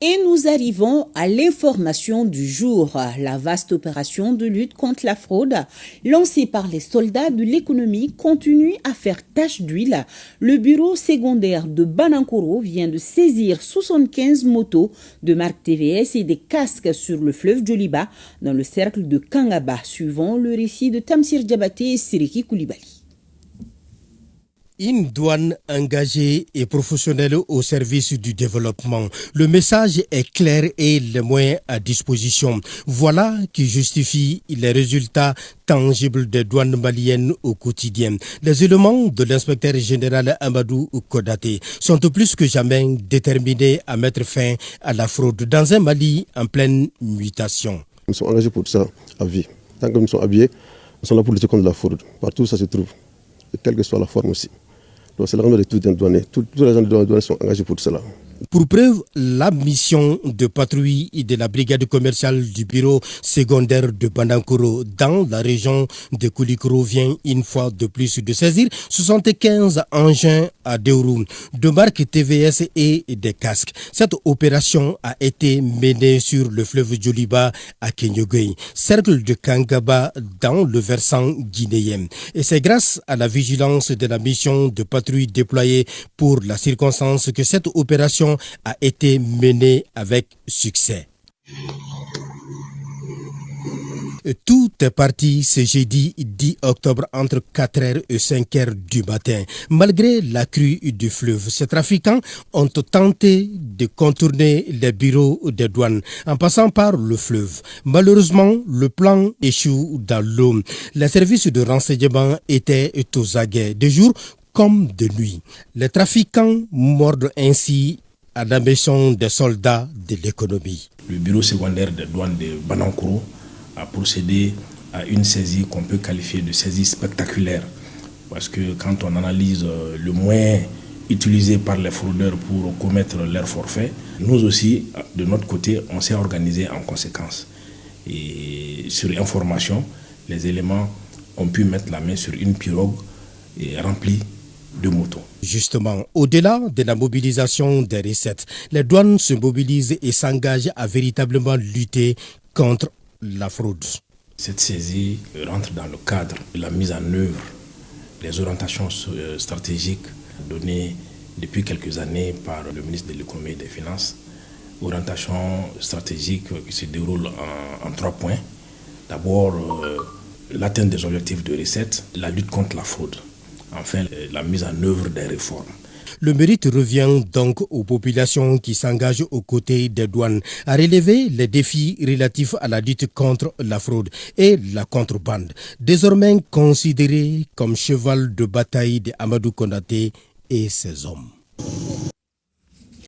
Et nous arrivons à l'information du jour. La vaste opération de lutte contre la fraude lancée par les soldats de l'économie continue à faire tache d'huile. Le bureau secondaire de Banankoro vient de saisir 75 motos de marque TVS et des casques sur le fleuve Djoliba dans le cercle de Kangaba, suivant le récit de Tamsir Diabaté et Siriki Koulibaly. Une douane engagée et professionnelle au service du développement. Le message est clair et les moyens à disposition. Voilà qui justifie les résultats tangibles des douanes maliennes au quotidien. Les éléments de l'inspecteur général Amadou Kodaté sont plus que jamais déterminés à mettre fin à la fraude dans un Mali en pleine mutation. Nous sommes engagés pour ça à vie. Tant que nous sommes habillés, nous sommes là pour lutter contre la fraude. Partout où ça se trouve, et quelle que soit la forme aussi. Donc c'est la raison de tout douanier. Tous les agents de douane sont engagés pour cela. Pour preuve, la mission de patrouille de la brigade commerciale du bureau secondaire de Banankoro dans la région de Koulikoro vient une fois de plus de saisir 75 engins à deux roues de marque TVS et des casques. Cette opération a été menée sur le fleuve Djoliba à Kenyogui, cercle de Kangaba dans le versant guinéen. Et c'est grâce à la vigilance de la mission de patrouille déployée pour la circonstance que cette opération a été menée avec succès. Tout est parti ce jeudi 10 octobre entre 4h et 5h du matin. Malgré la crue du fleuve, ces trafiquants ont tenté de contourner les bureaux des douanes en passant par le fleuve. Malheureusement, le plan échoue dans l'eau. Les services de renseignement étaient aux aguets de jour comme de nuit. Les trafiquants mordent ainsi à la maison des soldats de l'économie. Le bureau secondaire des douanes de Banankoro a procédé à une saisie qu'on peut qualifier de saisie spectaculaire. Parce que quand on analyse le moyen utilisé par les fraudeurs pour commettre leur forfait, nous aussi, de notre côté, on s'est organisé en conséquence. Et sur information, les éléments ont pu mettre la main sur une pirogue remplie de motos. Justement, au-delà de la mobilisation des recettes, les douanes se mobilisent et s'engagent à véritablement lutter contre la fraude. Cette saisie rentre dans le cadre de la mise en œuvre des orientations stratégiques données depuis quelques années par le ministre de l'économie et des finances. Orientations stratégiques qui se déroulent en 3 points. D'abord, l'atteinte des objectifs de recettes, la lutte contre la fraude. Enfin, la mise en œuvre des réformes. Le mérite revient donc aux populations qui s'engagent aux côtés des douanes à relever les défis relatifs à la lutte contre la fraude et la contrebande, désormais considérés comme cheval de bataille d'Amadou Konaté et ses hommes.